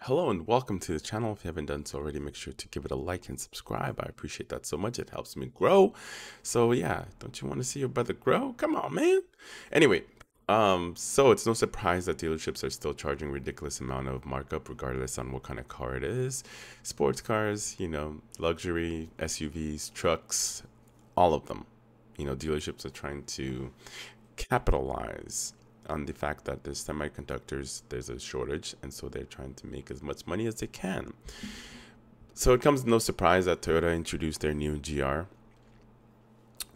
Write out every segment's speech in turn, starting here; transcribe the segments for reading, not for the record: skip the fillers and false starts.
Hello and welcome to the channel. If you haven't done so already, make sure to give it a like and subscribe. I appreciate that so much. It helps me grow. So yeah, don't you want to see your brother grow? Come on, man. Anyway, so it's no surprise that dealerships are still charging ridiculous amount of markup regardless on what kind of car it is. Sports cars, luxury, SUVs, trucks, all of them. Dealerships are trying to capitalize on the fact that there's semiconductors, there's a shortage, and so they're trying to make as much money as they can. So it comes no surprise that Toyota introduced their new GR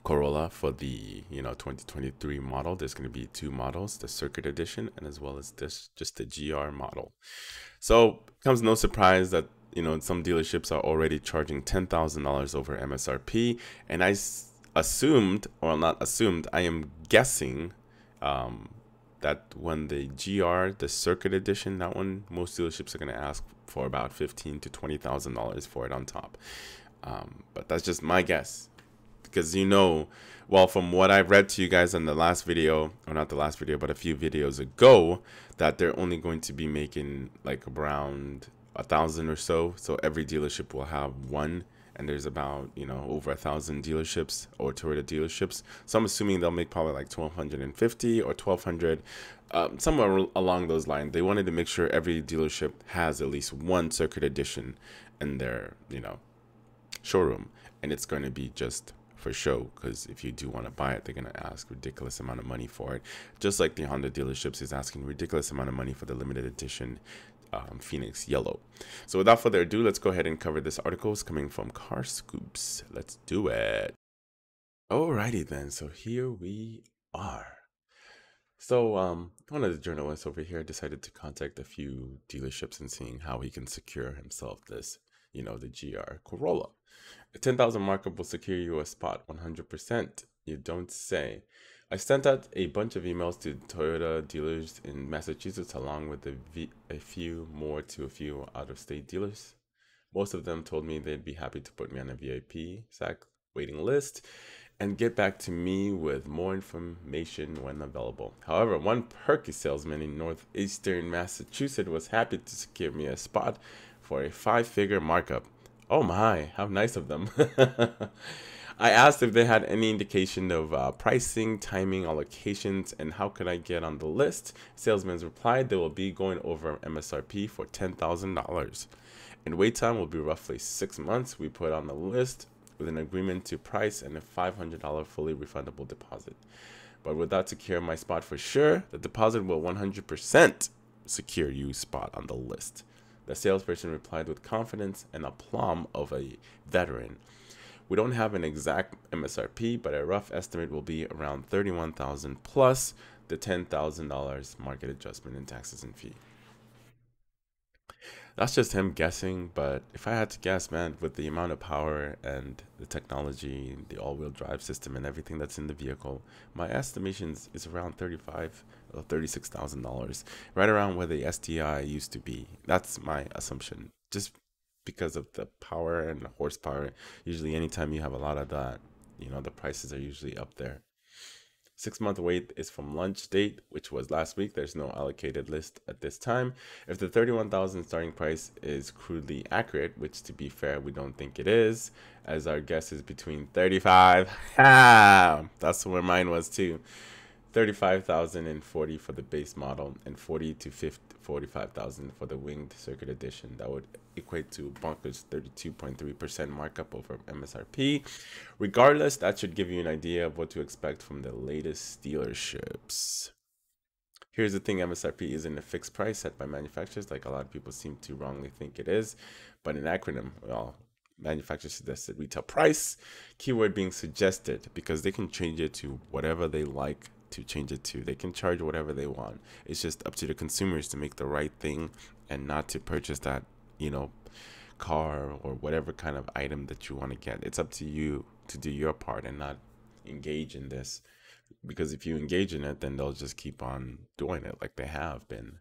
Corolla for the 2023 model. There's going to be two models, the Circuit Edition and as well as this just the GR model. So it comes no surprise that some dealerships are already charging $10,000 over MSRP, and I assumed, or not assumed, I am guessing that when the GR, the Circuit Edition, that one, most dealerships are going to ask for about $15,000 to $20,000 for it on top. But that's just my guess, because well, from what I've read to you guys in the last video, or not the last video, but a few videos ago, that they're only going to be making like around 1,000 or so. So every dealership will have one. And there's about, over 1,000 dealerships or Toyota dealerships. So I'm assuming they'll make probably like 1,250 or 1,200, somewhere along those lines. They wanted to make sure every dealership has at least one Circuit Edition in their, showroom. And it's going to be just for show, because if you do want to buy it, they're going to ask ridiculous amount of money for it. Just like the Honda dealerships is asking ridiculous amount of money for the limited edition Phoenix Yellow. So without further ado, let's go ahead and cover this article. It's coming from Car Scoops. Let's do it. Alrighty then, so here we are. So one of the journalists over here decided to contact a few dealerships and seeing how he can secure himself this, the GR Corolla. A 10,000 markup will secure you a spot 100%. You don't say. I sent out a bunch of emails to Toyota dealers in Massachusetts, along with a few more to a few out-of-state dealers. Most of them told me they'd be happy to put me on a VIP SAC waiting list and get back to me with more information when available. However, one perky salesman in northeastern Massachusetts was happy to secure me a spot for a 5-figure markup. Oh my, how nice of them. I asked if they had any indication of pricing, timing, allocations, and how could I get on the list. Salesman replied they will be going over MSRP for $10,000. And wait time will be roughly 6 months. We put on the list with an agreement to price and a $500 fully refundable deposit. But would that secure my spot for sure? The deposit will 100% secure you spot on the list. The salesperson replied with confidence and aplomb of a veteran. We don't have an exact MSRP, but a rough estimate will be around $31,000 plus the $10,000 market adjustment in taxes and fee. That's just him guessing, but if I had to guess, man, with the amount of power and the technology, the all-wheel drive system and everything that's in the vehicle, my estimations is around $35,000 or $36,000, right around where the STI used to be. That's my assumption, just because of the power and the horsepower. Usually anytime you have a lot of that, the prices are usually up there. 6-month wait is from launch date, which was last week. There's no allocated list at this time. If the $31,000 starting price is crudely accurate, which to be fair, we don't think it is, as our guess is between 35. That's where mine was too. 35,000 and 40 for the base model, and 40 to 45,000 for the winged Circuit Edition. That would equate to bonkers 32.3% markup over MSRP. Regardless, that should give you an idea of what to expect from the latest dealerships. Here's the thing, MSRP isn't a fixed price set by manufacturers like a lot of people seem to wrongly think it is, but an acronym. Well, manufacturer suggested retail price, keyword being suggested, because they can change it to whatever they like to change it to. They can charge whatever they want. It's just up to the consumers to make the right thing and not to purchase that, car or whatever kind of item that you want to get. It's up to you to do your part and not engage in this, because if you engage in it, then they'll just keep on doing it like they have been.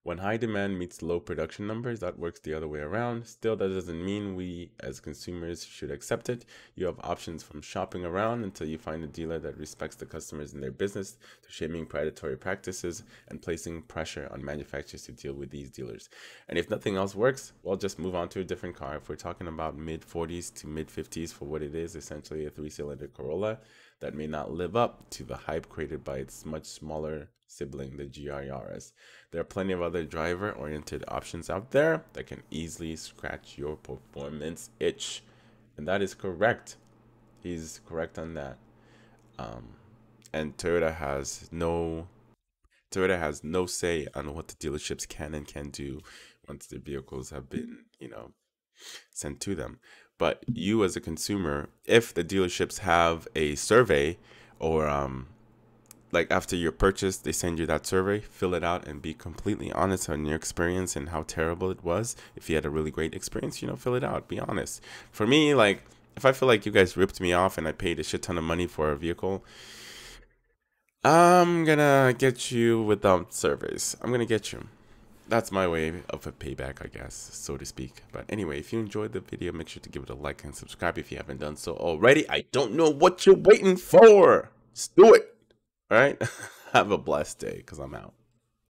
When high demand meets low production numbers, that works the other way around. Still, that doesn't mean we as consumers should accept it. You have options from shopping around until you find a dealer that respects the customers in their business, to shaming predatory practices and placing pressure on manufacturers to deal with these dealers. And if nothing else works, well, just move on to a different car. If we're talking about mid 40s to mid 50s for what it is, essentially a 3-cylinder Corolla that may not live up to the hype created by its much smaller sibling, the GRRS. There are plenty of other driver-oriented options out there that can easily scratch your performance itch. And that is correct. He's correct on that. And Toyota has no say on what the dealerships can and can't do once the vehicles have been, sent to them. But you as a consumer, if the dealerships have a survey, or like after your purchase, they send you that survey, fill it out and be completely honest on your experience and how terrible it was. If you had a really great experience, fill it out, be honest. For me, like, if I feel like you guys ripped me off and I paid a shit ton of money for a vehicle, I'm gonna get you without surveys. I'm gonna get you. That's my way of a payback, I guess, so to speak. But anyway, if you enjoyed the video, make sure to give it a like and subscribe if you haven't done so already. I don't know what you're waiting for. Just do it. All right. Have a blessed day, because I'm out.